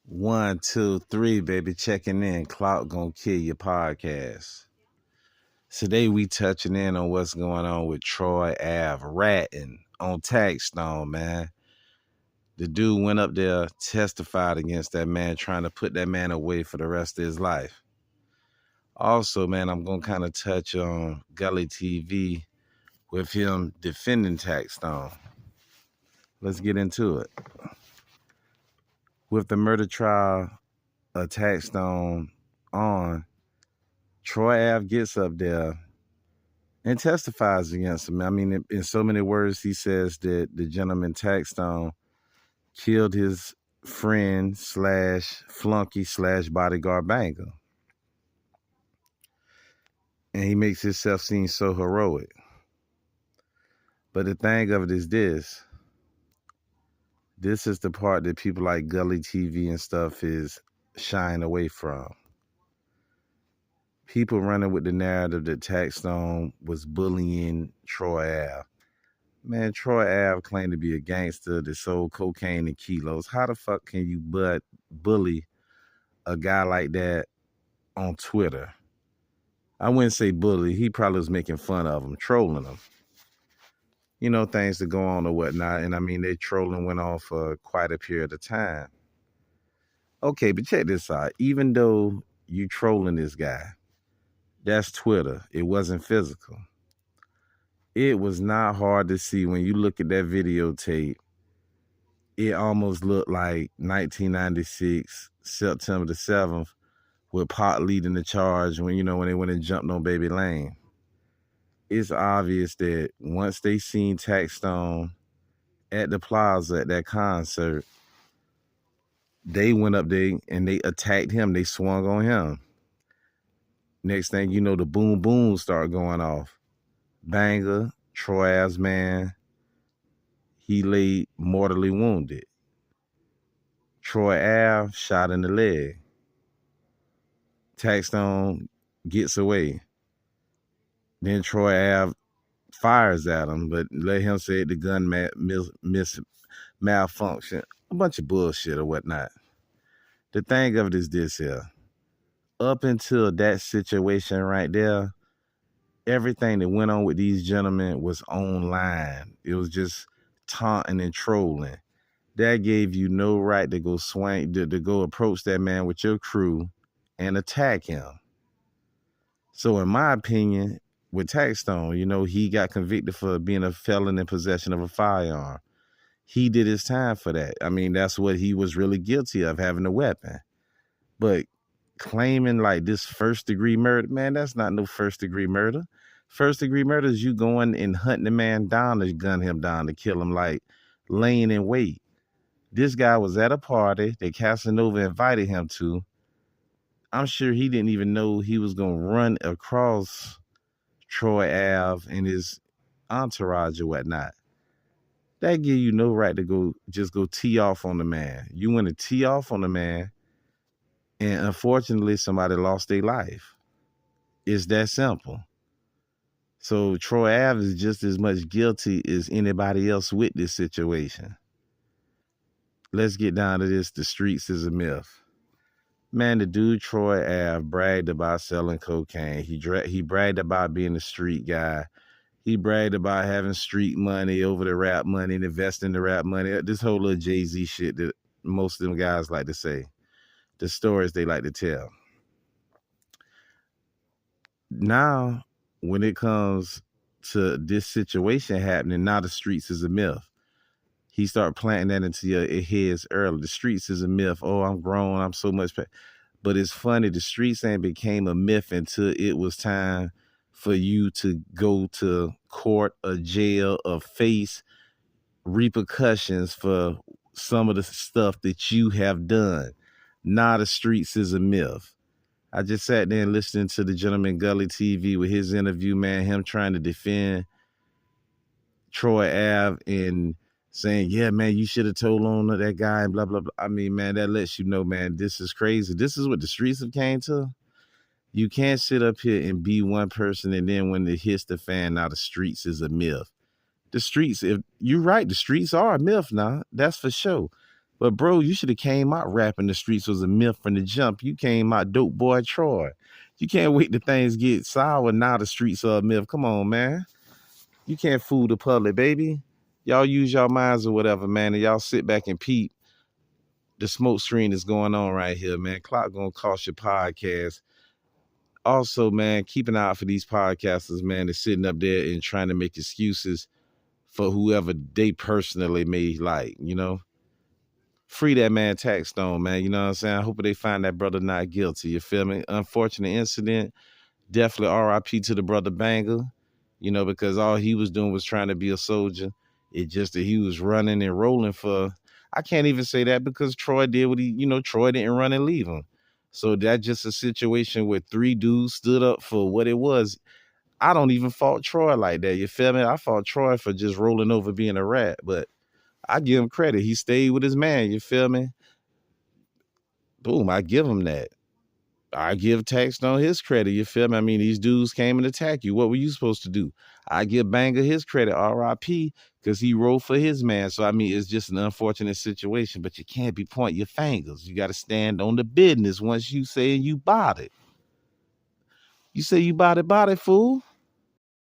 One, two, three, baby, checking in. Clout gonna kill your podcast. Today we touching in on what's going on with Troy Ave ratting on Taxstone, man. The dude went up there, testified against that man, trying to put that man away for the rest of his life. Also, man, I'm gonna kind of touch on Gully TV with him defending Taxstone. Let's get into it. With the murder trial of Taxstone on, Troy Ave gets up there and testifies against him. I mean, in so many words, he says that the gentleman Taxstone killed his friend slash flunky slash bodyguard banger. And he makes himself seem so heroic. But the thing of it is this. This is the part that people like Gully TV and stuff is shying away from. People running with the narrative that Taxstone was bullying Troy Ave. Man, Troy Ave claimed to be a gangster that sold cocaine and kilos. How the fuck can you bully a guy like that on Twitter? I wouldn't say bully. He probably was making fun of him, trolling him. You know, things that go on or whatnot. And I mean, they trolling went on for quite a period of time. Okay, but check this out. Even though you trolling this guy, that's Twitter. It wasn't physical. It was not hard to see when you look at that videotape. It almost looked like 1996, September the 7th, with Pot leading the charge when they went and jumped on Baby Lane. It's obvious that once they seen Taxstone at the plaza at that concert, they went up there and they attacked him. They swung on him. Next thing you know, the boom boom start going off. Banger, Troy Ave's man, he lay mortally wounded. Troy Ave shot in the leg. Taxstone gets away. Then Troy Ave fires at him, but let him say the gun malfunction. A bunch of bullshit or whatnot. The thing of it is this here. Up until that situation right there, everything that went on with these gentlemen was online. It was just taunting and trolling. That gave you no right to go to go approach that man with your crew and attack him. So in my opinion, with Taxstone, he got convicted for being a felon in possession of a firearm. He did his time for that. I mean, that's what he was really guilty of, having a weapon. But claiming like this first-degree murder, man, that's not no first-degree murder. First-degree murder is you going and hunting the man down to gun him down to kill him, like laying in wait. This guy was at a party that Casanova invited him to. I'm sure he didn't even know he was going to run across Troy Ave and his entourage or whatnot. That give you no right to go tee off on the man. You want to tee off on the man, and unfortunately somebody lost their life. It's that simple. So Troy Ave is just as much guilty as anybody else with this situation. Let's get down to this. The streets is a myth. Man, the dude Troy Ave bragged about selling cocaine. He bragged about being a street guy. He bragged about having street money over the rap money and investing the rap money. This whole little Jay-Z shit that most of them guys like to say. The stories they like to tell. Now, when it comes to this situation happening, now the streets is a myth. He started planting that into your heads early. The streets is a myth. Oh, I'm grown. I'm so much. But it's funny. The streets ain't became a myth until it was time for you to go to court or jail or face repercussions for some of the stuff that you have done. Now the streets is a myth. I just sat there and listening to the gentleman Gully TV with his interview, man, him trying to defend Troy Ave and saying, yeah, man, you should have told on that guy and blah, blah, blah. I mean, man, that lets you know, man, this is crazy. This is what the streets have came to. You can't sit up here and be one person and then when it hits the fan, now the streets is a myth. The streets, if you're right, the streets are a myth now. That's for sure. But bro, you should have came out rapping the streets was a myth from the jump. You came out dope boy Troy. You can't wait till things get sour. Now the streets are a myth. Come on, man. You can't fool the public, baby. Y'all use y'all minds or whatever, man, and y'all sit back and peep the smoke screen is going on right here, man. Clock gonna cost your podcast. Also, man, keep an eye out for these podcasters, man, that's sitting up there and trying to make excuses for whoever they personally may like, you know. Free that man Taxstone, man. You know what I'm saying? I hope they find that brother not guilty. You feel me? Unfortunate incident. Definitely RIP to the brother Banger, you know, because all he was doing was trying to be a soldier. It just that he was running and rolling for, I can't even say that because Troy did what he, you know, Troy didn't run and leave him. So that's just a situation where three dudes stood up for what it was. I don't even fault Troy like that. You feel me? I fault Troy for just rolling over being a rat, but I give him credit. He stayed with his man. You feel me? Boom, I give him that. I give Taxstone his credit. You feel me? I mean, these dudes came and attacked you. What were you supposed to do? I give Banger his credit, RIP, because he rode for his man. So, I mean, it's just an unfortunate situation, but you can't be pointing your fingers. You got to stand on the business once you say you bought it. You say you bought it, fool.